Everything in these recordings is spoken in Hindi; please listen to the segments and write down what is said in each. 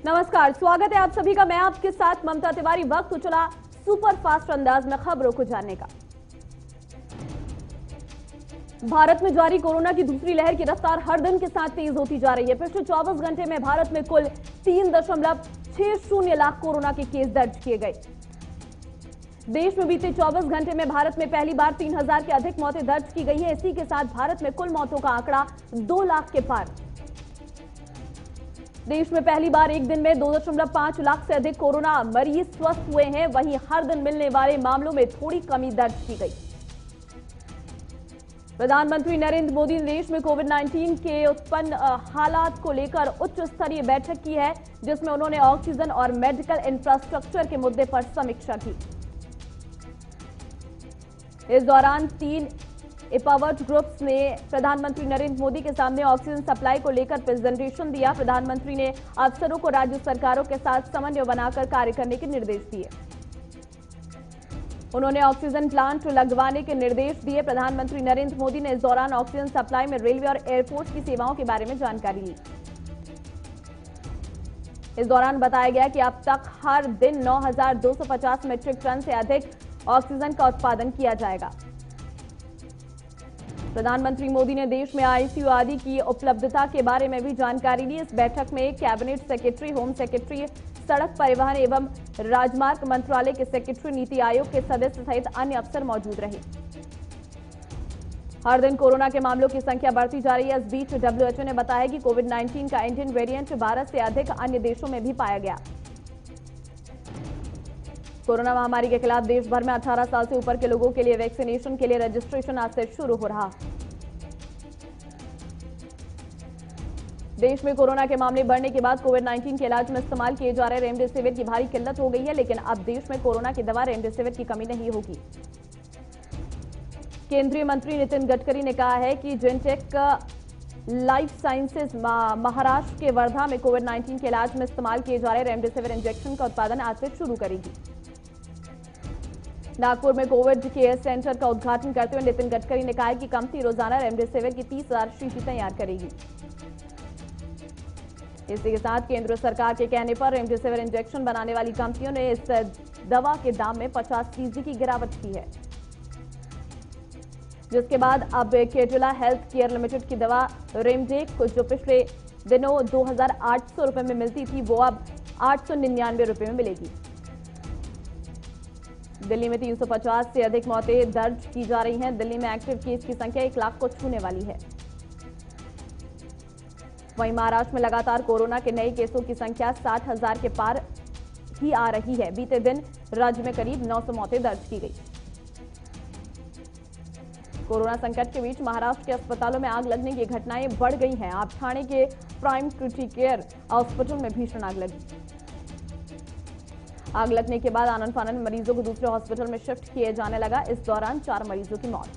नमस्कार, स्वागत है आप सभी का। मैं आपके साथ ममता तिवारी। वक्त चला सुपर फास्ट अंदाज में खबरों को जानने का। भारत में जारी कोरोना की दूसरी लहर की रफ्तार हर दिन के साथ तेज होती जा रही है। पिछले 24 घंटे में भारत में कुल 3.60 लाख कोरोना के केस दर्ज किए गए। देश में बीते 24 घंटे में भारत में पहली बार 3000 के अधिक मौतें दर्ज की गई है। इसी के साथ भारत में कुल मौतों का आंकड़ा 2 लाख के पार। देश में पहली बार एक दिन में 2.5 लाख से अधिक कोरोना मरीज स्वस्थ हुए हैं। वहीं हर दिन मिलने वाले मामलों में थोड़ी कमी दर्ज की गई। प्रधानमंत्री नरेंद्र मोदी ने देश में कोविड-19 के उत्पन्न हालात को लेकर उच्च स्तरीय बैठक की है, जिसमें उन्होंने ऑक्सीजन और मेडिकल इंफ्रास्ट्रक्चर के मुद्दे पर समीक्षा की। इस दौरान 3 एपावर्ट ग्रुप्स ने प्रधानमंत्री नरेंद्र मोदी के सामने ऑक्सीजन सप्लाई को लेकर प्रेजेंटेशन दिया। प्रधानमंत्री ने अफसरों को राज्य सरकारों के साथ समन्वय बनाकर कार्य करने के निर्देश दिए। उन्होंने ऑक्सीजन प्लांट लगवाने के निर्देश दिए। प्रधानमंत्री नरेंद्र मोदी ने इस दौरान ऑक्सीजन सप्लाई में रेलवे और एयरपोर्ट की सेवाओं के बारे में जानकारी ली। इस दौरान बताया गया कि अब तक हर दिन 9250 मीट्रिक टन से अधिक ऑक्सीजन का उत्पादन किया जाएगा। प्रधानमंत्री मोदी ने देश में आईसीयू आदि की उपलब्धता के बारे में भी जानकारी ली। इस बैठक में कैबिनेट सेक्रेटरी, होम सेक्रेटरी, सड़क परिवहन एवं राजमार्ग मंत्रालय के सेक्रेटरी, नीति आयोग के सदस्य सहित अन्य अफसर मौजूद रहे। हर दिन कोरोना के मामलों की संख्या बढ़ती जा रही है। इस बीच डब्ल्यूएचओ ने बताया कि कोविड-19 का इंडियन वेरिएंट 12 से अधिक अन्य देशों में भी पाया गया। कोरोना महामारी के खिलाफ देश भर में 18 साल से ऊपर के लोगों के लिए वैक्सीनेशन के लिए रजिस्ट्रेशन आज से शुरू हो रहा। देश में कोरोना के मामले बढ़ने के बाद कोविड-19 के इलाज में इस्तेमाल किए जा रहे रेमडेसिविर की भारी किल्लत हो गई है, लेकिन अब देश में कोरोना की दवा रेमडेसिविर की कमी नहीं होगी। केंद्रीय मंत्री नितिन गडकरी ने कहा है कि जेनटेक लाइफ साइंसेज महाराष्ट्र के वर्धा में कोविड-19 के इलाज में इस्तेमाल किए जा रहे रेमडेसिविर इंजेक्शन का उत्पादन आज से शुरू करेगी। नागपुर में कोविड केयर सेंटर का उद्घाटन करते हुए नितिन गडकरी ने कहा कि कंपनी रोजाना रेमडेसिविर की 30,000 शीशी तैयार करेगी। इसी के साथ केंद्र सरकार के कहने पर रेमडेसिविर इंजेक्शन बनाने वाली कंपनियों ने इस दवा के दाम में 50% की गिरावट की है, जिसके बाद अब कैडिला हेल्थ केयर लिमिटेड की दवा रेमडेक को जो पिछले दिनों 2,800 रुपए में मिलती थी, वो अब 899 रुपए में मिलेगी। दिल्ली में 350 से अधिक मौतें दर्ज की जा रही हैं। दिल्ली में एक्टिव केस की संख्या 1 लाख को छूने वाली है। वहीं महाराष्ट्र में लगातार कोरोना के नए केसों की संख्या 60,000 के पार ही आ रही है। बीते दिन राज्य में करीब 900 मौतें दर्ज की गई। कोरोना संकट के बीच महाराष्ट्र के अस्पतालों में आग लगने की घटनाएं बढ़ गई हैं। अब ठाणे के प्राइम क्रिटिकेयर हॉस्पिटल में भीषण आग लगी। आग लगने के बाद आनन फानन मरीजों को दूसरे हॉस्पिटल में शिफ्ट किए जाने लगा। इस दौरान 4 मरीजों की मौत।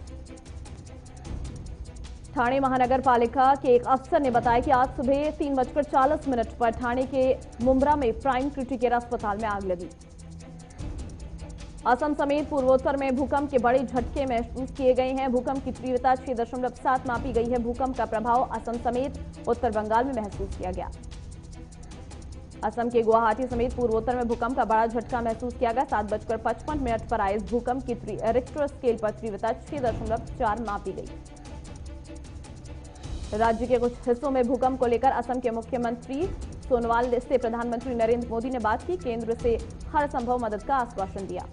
ठाणे महानगर पालिका के एक अफसर ने बताया कि आज सुबह 3:40 पर ठाणे के मुंब्रा में प्राइम क्रिटिकेयर अस्पताल में आग लगी। असम समेत पूर्वोत्तर में भूकंप के बड़े झटके महसूस किए गए हैं। भूकंप की तीव्रता 6.7 मापी गई है। भूकंप का प्रभाव असम समेत उत्तर बंगाल में महसूस किया गया। असम के गुवाहाटी समेत पूर्वोत्तर में भूकंप का बड़ा झटका महसूस किया गया। 7:55 पर आए इस भूकंप की रिक्टर स्केल पर तीव्रता 6.4 मापी गई। राज्य के कुछ हिस्सों में भूकंप को लेकर असम के मुख्यमंत्री सोनोवाल से प्रधानमंत्री नरेंद्र मोदी ने बात की। केंद्र से हर संभव मदद का आश्वासन दिया।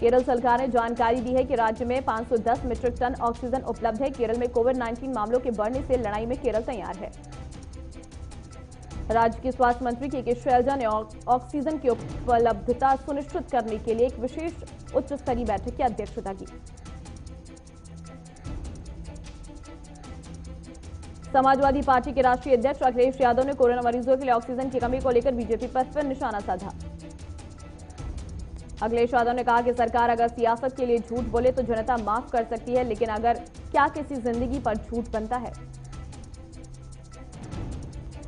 केरल सरकार ने जानकारी दी है कि राज्य में 510 मीट्रिक टन ऑक्सीजन उपलब्ध है। केरल में कोविड-19 मामलों के बढ़ने से लड़ाई में केरल तैयार है। राज्य के स्वास्थ्य मंत्री के शैलजा ने ऑक्सीजन की उपलब्धता सुनिश्चित करने के लिए एक विशेष उच्च स्तरीय बैठक की अध्यक्षता की। समाजवादी पार्टी के राष्ट्रीय अध्यक्ष अखिलेश यादव ने कोरोना मरीजों के लिए ऑक्सीजन की कमी को लेकर बीजेपी पर फिर निशाना साधा। अखिलेश यादव ने कहा कि सरकार अगर सियासत के लिए झूठ बोले तो जनता माफ कर सकती है, लेकिन अगर क्या किसी जिंदगी पर झूठ बनता है।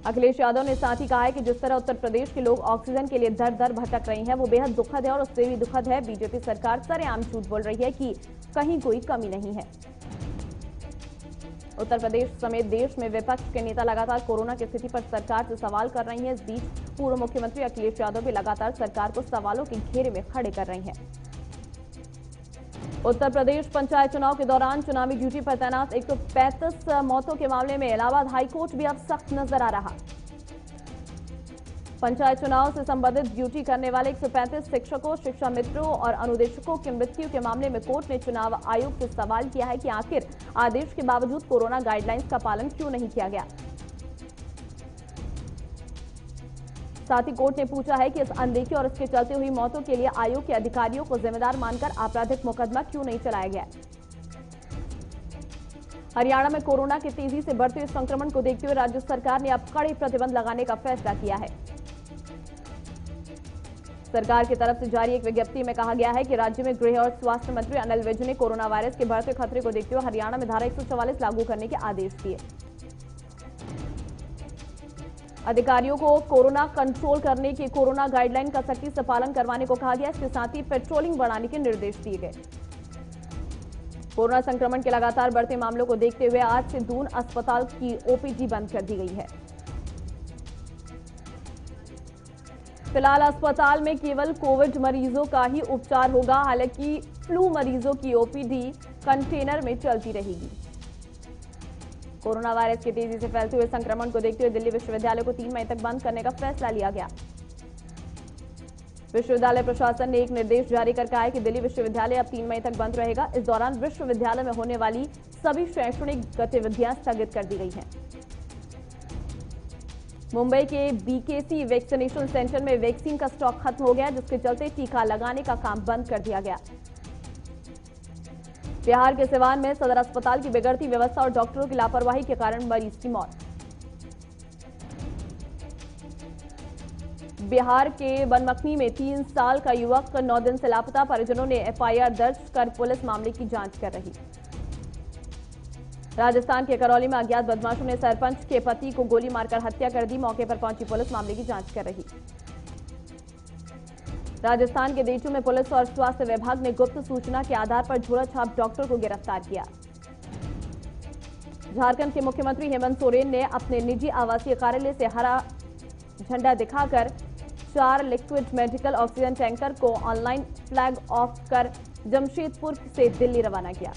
अखिलेश यादव ने साथ ही कहा है कि जिस तरह उत्तर प्रदेश के लोग ऑक्सीजन के लिए दर दर भटक रहे हैं, वो बेहद दुखद है और उससे भी दुखद है बीजेपी सरकार सरेआम झूठ बोल रही है कि कहीं कोई कमी नहीं है। उत्तर प्रदेश समेत देश में विपक्ष के नेता लगातार कोरोना की स्थिति पर सरकार से सवाल कर रहे हैं। इस बीच पूर्व मुख्यमंत्री अखिलेश यादव भी लगातार सरकार को सवालों के घेरे में खड़े कर रहे हैं। उत्तर प्रदेश पंचायत चुनाव के दौरान चुनावी ड्यूटी पर तैनात 135 मौतों के मामले में इलाहाबाद हाईकोर्ट भी अब सख्त नजर आ रहा। पंचायत चुनाव से संबंधित ड्यूटी करने वाले 135 शिक्षकों, शिक्षा मित्रों और अनुदेशकों की मृत्यु के मामले में कोर्ट ने चुनाव आयोग से सवाल किया है कि आखिर आदेश के बावजूद कोरोना गाइडलाइंस का पालन क्यों नहीं किया गया। साथ ही कोर्ट ने पूछा है कि इस अनदेखी और इसके चलते हुई मौतों के लिए आयोग के अधिकारियों को जिम्मेदार मानकर आपराधिक मुकदमा क्यों नहीं चलाया गया। हरियाणा में कोरोना के तेजी से बढ़ते हुए संक्रमण को देखते हुए राज्य सरकार ने अब कड़े प्रतिबंध लगाने का फैसला किया है। सरकार की तरफ से जारी एक विज्ञप्ति में कहा गया है कि राज्य में गृह और स्वास्थ्य मंत्री अनिल विज ने कोरोना वायरस के बढ़ते खतरे को देखते हुए हरियाणा में धारा 144 लागू करने के आदेश दिए। अधिकारियों को कोरोना कंट्रोल करने के कोरोना गाइडलाइन का सख्ती से पालन करवाने को कहा गया। इसके साथ ही पेट्रोलिंग बढ़ाने के निर्देश दिए गए। कोरोना संक्रमण के लगातार बढ़ते मामलों को देखते हुए आज से दून अस्पताल की ओपीडी बंद कर दी गई है। फिलहाल अस्पताल में केवल कोविड मरीजों का ही उपचार होगा। हालांकि फ्लू मरीजों की ओपीडी कंटेनर में चलती रहेगी। कोरोना वायरस के तेजी से फैलते हुए संक्रमण को देखते हुए दिल्ली विश्वविद्यालय को 3 मई तक बंद करने का फैसला लिया गया। विश्वविद्यालय प्रशासन ने एक निर्देश जारी कर कहा है कि दिल्ली विश्वविद्यालय अब 3 मई तक बंद रहेगा। इस दौरान विश्वविद्यालय में होने वाली सभी शैक्षणिक गतिविधियां स्थगित कर दी गई हैं। मुंबई के बीकेसी वैक्सीनेशन सेंटर में वैक्सीन का स्टॉक खत्म हो गया, जिसके चलते टीका लगाने का काम बंद कर दिया गया। बिहार के सिवान में सदर अस्पताल की बिगड़ती व्यवस्था और डॉक्टरों की लापरवाही के कारण मरीज की मौत। बिहार के बनमखनी में 3 साल का युवक 9 दिन से लापता। परिजनों ने एफआईआर दर्ज कर पुलिस मामले की जांच कर रही। राजस्थान के करौली में अज्ञात बदमाशों ने सरपंच के पति को गोली मारकर हत्या कर दी। मौके पर पहुंची पुलिस मामले की जांच कर रही। राजस्थान के देचू में पुलिस और स्वास्थ्य विभाग ने गुप्त सूचना के आधार पर झोला छाप डॉक्टर को गिरफ्तार किया। झारखंड के मुख्यमंत्री हेमंत सोरेन ने अपने निजी आवासीय कार्यालय से हरा झंडा दिखाकर 4 लिक्विड मेडिकल ऑक्सीजन टैंकर को ऑनलाइन फ्लैग ऑफ कर जमशेदपुर से दिल्ली रवाना किया।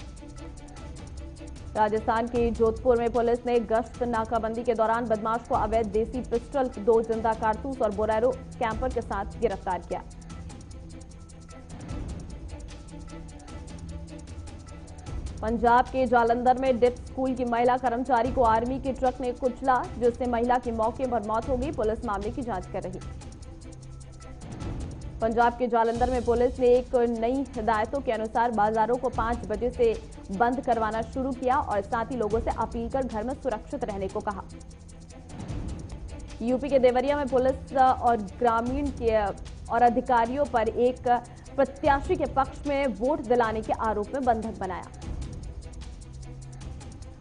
राजस्थान के जोधपुर में पुलिस ने गश्त नाकाबंदी के दौरान बदमाश को अवैध देसी पिस्टल, 2 जिंदा कारतूस और बोलेरो कैंपर के साथ गिरफ्तार किया। पंजाब के जालंधर में डिप स्कूल की महिला कर्मचारी को आर्मी के ट्रक ने कुचला, जिससे महिला की मौके पर मौत हो गई। पुलिस मामले की जांच कर रही। पंजाब के जालंधर में पुलिस ने एक नई हिदायतों के अनुसार बाजारों को 5 बजे से बंद करवाना शुरू किया और साथ ही लोगों से अपील कर घर में सुरक्षित रहने को कहा। यूपी के देवरिया में पुलिस और ग्रामीण के और अधिकारियों पर एक प्रत्याशी के पक्ष में वोट दिलाने के आरोप में बंधक बनाया।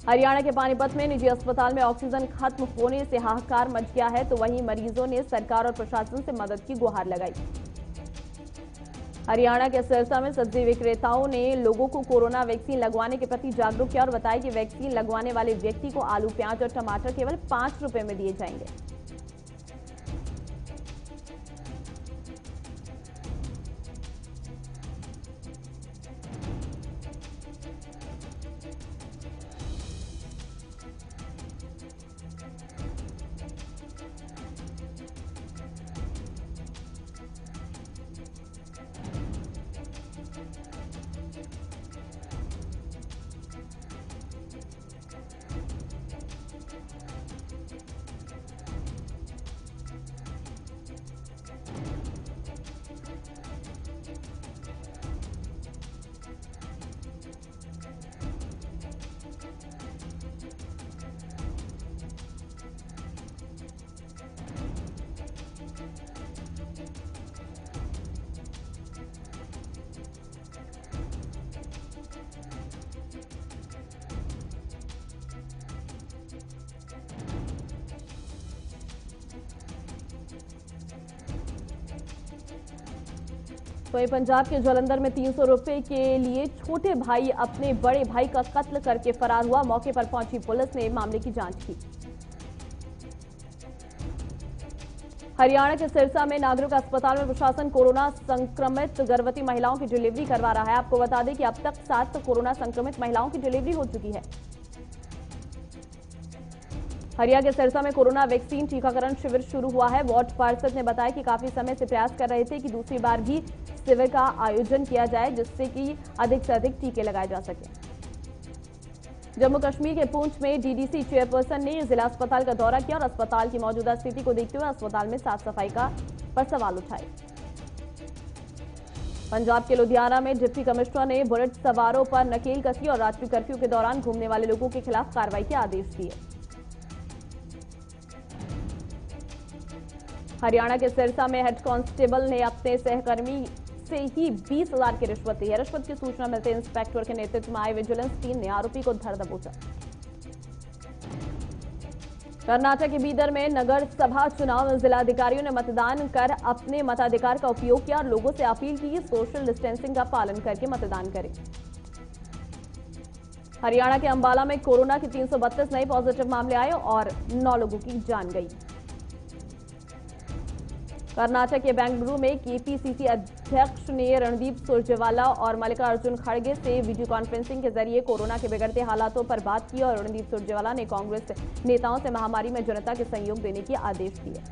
हरियाणा के पानीपत में निजी अस्पताल में ऑक्सीजन खत्म होने से हाहाकार मच गया है, तो वहीं मरीजों ने सरकार और प्रशासन से मदद की गुहार लगाई। हरियाणा के सिरसा में सब्जी विक्रेताओं ने लोगों को कोरोना वैक्सीन लगवाने के प्रति जागरूक किया और बताया कि वैक्सीन लगवाने वाले व्यक्ति को आलू, प्याज और टमाटर केवल 5 रुपए में दिए जाएंगे। तो ये पंजाब के जालंधर में 300 रुपए के लिए छोटे भाई अपने बड़े भाई का कत्ल करके फरार हुआ। मौके पर पहुंची पुलिस ने मामले की जांच की। हरियाणा के सिरसा में नागरिक अस्पताल में प्रशासन कोरोना संक्रमित गर्भवती महिलाओं की डिलीवरी करवा रहा है। आपको बता दें कि अब तक 7 कोरोना संक्रमित महिलाओं की डिलीवरी हो चुकी है। हरियाणा के सिरसा में कोरोना वैक्सीन टीकाकरण शिविर शुरू हुआ है। वार्ड पार्षद ने बताया कि काफी समय से प्रयास कर रहे थे कि दूसरी बार भी शिविर का आयोजन किया जाए, जिससे कि अधिक से अधिक टीके लगाए जा सके। जम्मू कश्मीर के पुंछ में डीडीसी चेयरपर्सन ने जिला अस्पताल का दौरा किया और अस्पताल की मौजूदा स्थिति को देखते हुए अस्पताल में साफ सफाई पर सवाल उठाए। पंजाब के लुधियाना में डिप्टी कमिश्नर ने बुलेट सवारों पर नकेल कसी और रात्रि कर्फ्यू के दौरान घूमने वाले लोगों के खिलाफ कार्रवाई के आदेश दिए। हरियाणा के सिरसा में हेड कांस्टेबल ने अपने सहकर्मी से ही 20,000 की रिश्वत ली है। रिश्वत की सूचना मिलते इंस्पेक्टर के नेतृत्व में आई विजिलेंस टीम ने आरोपी को धर दबोचा। कर्नाटक के बीदर में नगर सभा चुनाव में जिलाधिकारियों ने मतदान कर अपने मताधिकार का उपयोग किया और लोगों से अपील की सोशल डिस्टेंसिंग का पालन करके मतदान करें। हरियाणा के अंबाला में कोरोना के 332 नए पॉजिटिव मामले आए और 9 लोगों की जान गई। कर्नाटक के बेंगलुरु में केपीसीसी अध्यक्ष ने रणदीप सुरजेवाला और मल्लिकार्जुन खड़गे से वीडियो कॉन्फ्रेंसिंग के जरिए कोरोना के बिगड़ते हालातों पर बात की और रणदीप सुरजेवाला ने कांग्रेस नेताओं से महामारी में जनता के सहयोग देने के आदेश दिए।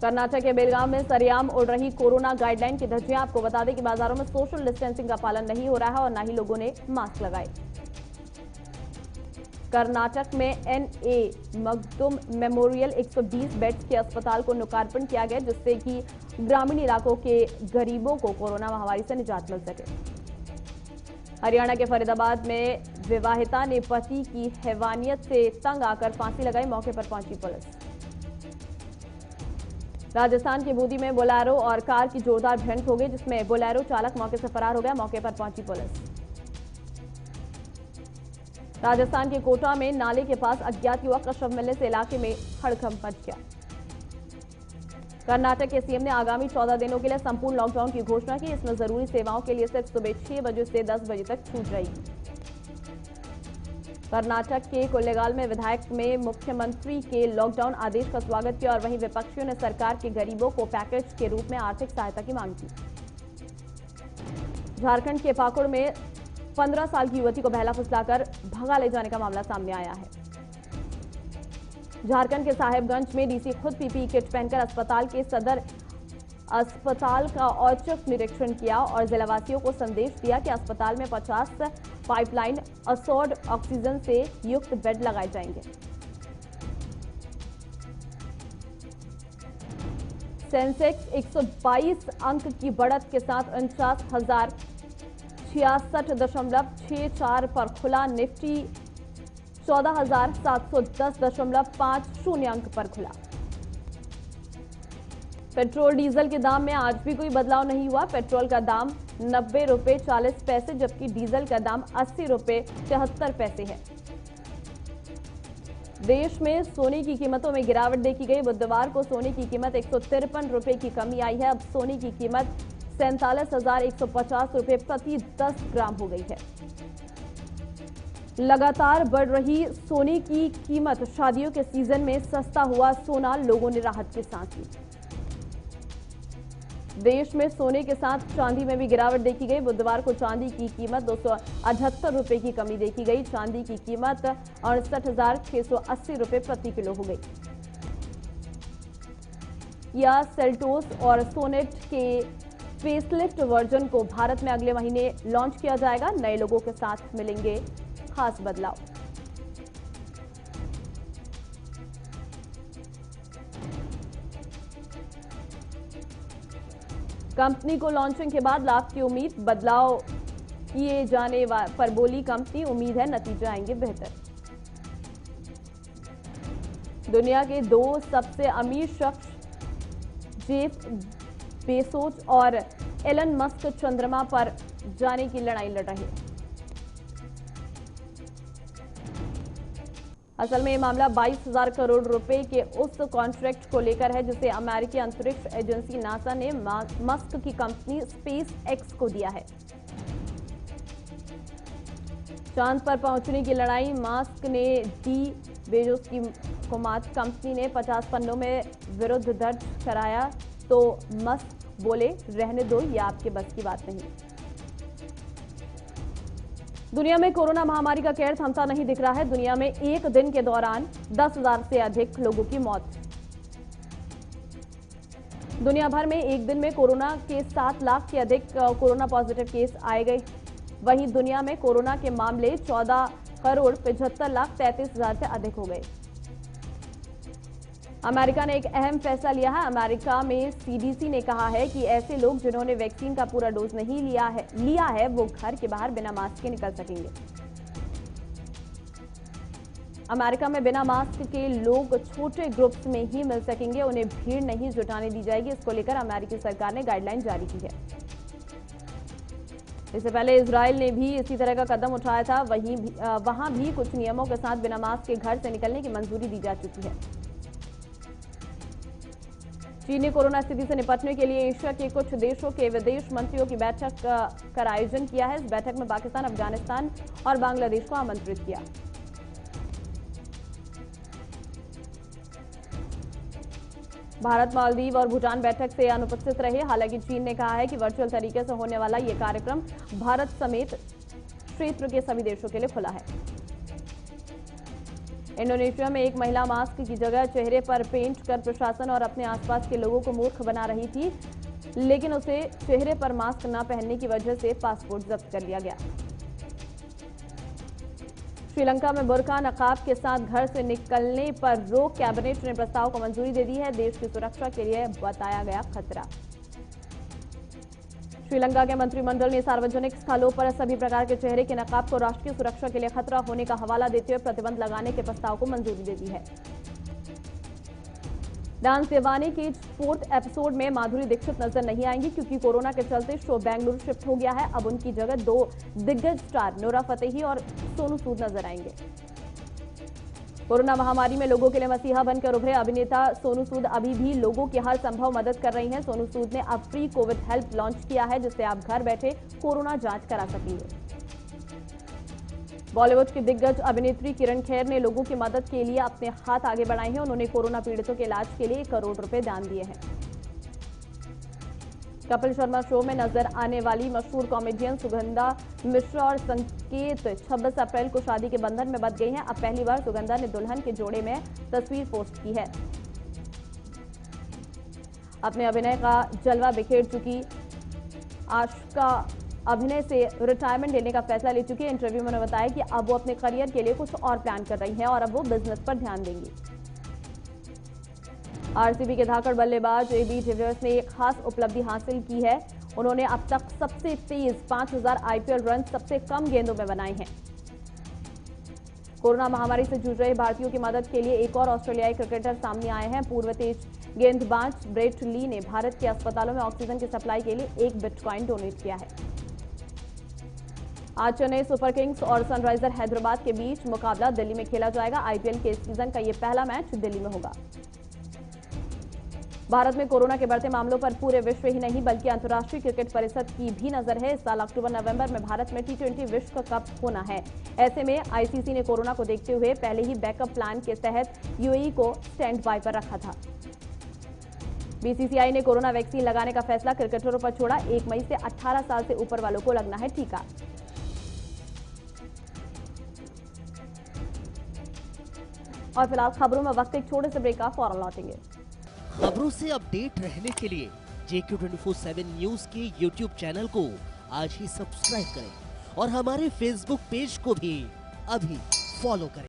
कर्नाटक के बेलगांव में सरेआम उड़ रही कोरोना गाइडलाइन की धज्जियां। आपको बता दें कि बाजारों में सोशल डिस्टेंसिंग का पालन नहीं हो रहा है और न ही लोगों ने मास्क लगाए। कर्नाटक में एनए मखदुम मेमोरियल 120 बेड्स के अस्पताल को लोकार्पण किया गया, जिससे कि ग्रामीण इलाकों के गरीबों को कोरोना महामारी से निजात मिल सके। हरियाणा के फरीदाबाद में विवाहिता ने पति की हैवानियत से तंग आकर फांसी लगाई। मौके पर पहुंची पुलिस। राजस्थान के बूंदी में बोलेरो और कार की जोरदार भिड़ंत हो गई, जिसमें बोलेरो चालक मौके से फरार हो गया। मौके पर पहुंची पुलिस। राजस्थान के कोटा में नाले के पास अज्ञात युवक का शव मिलने से इलाके में हड़कंप मच गया। कर्नाटक के सीएम ने आगामी 14 दिनों के लिए संपूर्ण लॉकडाउन की घोषणा की। इसमें जरूरी सेवाओं के लिए सिर्फ सुबह 6 बजे से 10 बजे तक छूट रहेगी। कर्नाटक के कोलेगाल में विधायक में मुख्यमंत्री के लॉकडाउन आदेश का स्वागत किया और वहीं विपक्षियों ने सरकार के गरीबों को पैकेज के रूप में आर्थिक सहायता की मांग की। झारखंड के पाकुड़ में 15 साल की युवती को बहला फुसलाकर भगा ले जाने का मामला सामने आया है। झारखंड के साहेबगंज में डीसी खुद पीपीई किट पहनकर अस्पताल का औचक निरीक्षण किया और जिलावासियों को संदेश दिया कि अस्पताल में 50 पाइपलाइन असोर्ड ऑक्सीजन से युक्त बेड लगाए जाएंगे। सेंसेक्स 122 अंक की बढ़त के साथ 49,066.64 पर खुला। निफ्टी 14,710.50 अंक पर खुला। पेट्रोल डीजल के दाम में आज भी कोई बदलाव नहीं हुआ। पेट्रोल का दाम 90 रुपये 40 पैसे जबकि डीजल का दाम 80 रुपये 74 पैसे है। देश में सोने की कीमतों में गिरावट देखी गई। बुधवार को सोने की कीमत 153 रुपये की कमी आई है। अब सोने की कीमत 47,150 रुपये प्रति 10 ग्राम हो गई है। लगातार बढ़ रही सोने की कीमत। शादियों के सीजन में सस्ता हुआ सोना, लोगों ने राहत की सांस ली। देश में सोने के साथ चांदी में भी गिरावट देखी गई। बुधवार को चांदी की कीमत 278 रुपये की कमी देखी गई। चांदी की कीमत 68,680 रुपये प्रति किलो हो गई। या सेल्टोस और सोनेट के फेसलिफ्ट वर्जन को भारत में अगले महीने लॉन्च किया जाएगा। नए लोगों के साथ मिलेंगे खास बदलाव। कंपनी को लॉन्चिंग के बाद लाभ की उम्मीद। बदलाव किए जाने पर बोली कंपनी, उम्मीद है नतीजे आएंगे बेहतर। दुनिया के 2 सबसे अमीर शख्स जेफ बेजोस और एलन मस्क चंद्रमा पर जाने की लड़ाई लड़ रहे हैं। असल में ये मामला 22,000 करोड़ रुपए के उस कॉन्ट्रैक्ट को लेकर है जिसे अमेरिकी अंतरिक्ष एजेंसी नासा ने मस्क की कंपनी स्पेस एक्स को दिया है। चांद पर पहुंचने की लड़ाई मास्क ने दी, बेजोस की कंपनी ने 50 पन्नों में विरुद्ध दर्ज कराया तो मस्क बोले रहने दो, ये आपके बस की बात नहीं। दुनिया में कोरोना महामारी का कहर थमता नहीं दिख रहा है। दुनिया में एक दिन के दौरान 10,000 से अधिक लोगों की मौत। दुनिया भर में एक दिन में कोरोना के 7 लाख से अधिक कोरोना पॉजिटिव केस आए गए। वहीं दुनिया में कोरोना के मामले 14,75,33,000 से अधिक हो गए। अमेरिका ने एक अहम फैसला लिया है। अमेरिका में सीडीसी ने कहा है कि ऐसे लोग जिन्होंने वैक्सीन का पूरा डोज नहीं लिया है वो घर के बाहर बिना मास्क के निकल सकेंगे। अमेरिका में बिना मास्क के लोग छोटे ग्रुप्स में ही मिल सकेंगे, उन्हें भीड़ नहीं जुटाने दी जाएगी। इसको लेकर अमेरिकी सरकार ने गाइडलाइन जारी की है। इससे पहले इजराइल ने भी इसी तरह का कदम उठाया था। वहां भी कुछ नियमों के साथ बिना मास्क के घर से निकलने की मंजूरी दी जा चुकी है। चीन ने कोरोना स्थिति से निपटने के लिए एशिया के कुछ देशों के विदेश मंत्रियों की बैठक का आयोजन किया है। इस बैठक में पाकिस्तान, अफगानिस्तान और बांग्लादेश को आमंत्रित किया। भारत, मालदीव और भूटान बैठक से अनुपस्थित रहे। हालांकि चीन ने कहा है कि वर्चुअल तरीके से होने वाला यह कार्यक्रम भारत समेत क्षेत्र के सभी देशों के लिए खुला है। इंडोनेशिया में एक महिला मास्क की जगह चेहरे पर पेंट कर प्रशासन और अपने आसपास के लोगों को मूर्ख बना रही थी, लेकिन उसे चेहरे पर मास्क न पहनने की वजह से पासपोर्ट जब्त कर लिया गया। श्रीलंका में बुर्का नकाब के साथ घर से निकलने पर रोक, कैबिनेट ने प्रस्ताव को मंजूरी दे दी है। देश की सुरक्षा के लिए बताया गया खतरा। श्रीलंका के मंत्रिमंडल ने सार्वजनिक स्थलों पर सभी प्रकार के चेहरे के नकाब को राष्ट्रीय सुरक्षा के लिए खतरा होने का हवाला देते हुए प्रतिबंध लगाने के प्रस्ताव को मंजूरी दे दी है। डांस दीवाने के 4th एपिसोड में माधुरी दीक्षित नजर नहीं आएंगी क्योंकि कोरोना के चलते शो बेंगलुरु शिफ्ट हो गया है। अब उनकी जगह 2 दिग्गज स्टार नोरा फतेही और सोनू सूद नजर आएंगे। कोरोना महामारी में लोगों के लिए मसीहा बनकर उभरे अभिनेता सोनू सूद अभी भी लोगों की हर संभव मदद कर रही हैं। सोनू सूद ने अब फ्री कोविड हेल्प लॉन्च किया है जिससे आप घर बैठे कोरोना जांच करा सकेंगे। बॉलीवुड की दिग्गज अभिनेत्री किरण खेर ने लोगों की मदद के लिए अपने हाथ आगे बढ़ाए हैं। उन्होंने कोरोना पीड़ितों के इलाज के लिए 1 करोड़ रुपए दान दिए हैं। कपिल शर्मा शो में नजर आने वाली मशहूर कॉमेडियन सुगंधा मिश्रा और संकेत 26 अप्रैल को शादी के बंधन में बंध गई हैं। अब पहली बार सुगंधा ने दुल्हन के जोड़े में तस्वीर पोस्ट की है। अपने अभिनय का जलवा बिखेर चुकी आशिका अभिनय से रिटायरमेंट लेने का फैसला ले चुकी है। इंटरव्यू में उन्होंने बताया कि अब वो अपने करियर के लिए कुछ और प्लान कर रही हैं और अब वो बिजनेस पर ध्यान देंगी। आरसीबी के धाकड़ बल्लेबाज एबी डिविलियर्स ने एक खास उपलब्धि हासिल की है। उन्होंने अब तक सबसे तेज 5,000 आईपीएल रन सबसे कम गेंदों में बनाए हैं। कोरोना महामारी से जूझ रहे भारतीयों की मदद के लिए एक और ऑस्ट्रेलियाई क्रिकेटर सामने आए हैं। पूर्व तेज गेंदबाज ब्रेट ली ने भारत के अस्पतालों में ऑक्सीजन की सप्लाई के लिए 1 बिटकॉइन डोनेट किया है। आज चेन्नई सुपर किंग्स और सनराइजर हैदराबाद के बीच मुकाबला दिल्ली में खेला जाएगा। आईपीएल के सीजन का यह पहला मैच दिल्ली में होगा। भारत में कोरोना के बढ़ते मामलों पर पूरे विश्व ही नहीं बल्कि अंतर्राष्ट्रीय क्रिकेट परिषद की भी नजर है। इस साल अक्टूबर-नवंबर में भारत में T20 विश्व कप होना है। ऐसे में आईसीसी ने कोरोना को देखते हुए पहले ही बैकअप प्लान के तहत यूएई को स्टैंड बाय पर रखा था। बीसीसीआई ने कोरोना वैक्सीन लगाने का फैसला क्रिकेटरों पर छोड़ा। 1 मई से 18 साल से ऊपर वालों को लगना है टीका। और फिलहाल खबरों में वक्त एक छोटे से ब्रेक का, फौरन लौटेंगे। खबरों से अपडेट रहने के लिए JQ24/7 न्यूज के YouTube चैनल को आज ही सब्सक्राइब करें और हमारे Facebook पेज को भी अभी फॉलो करें।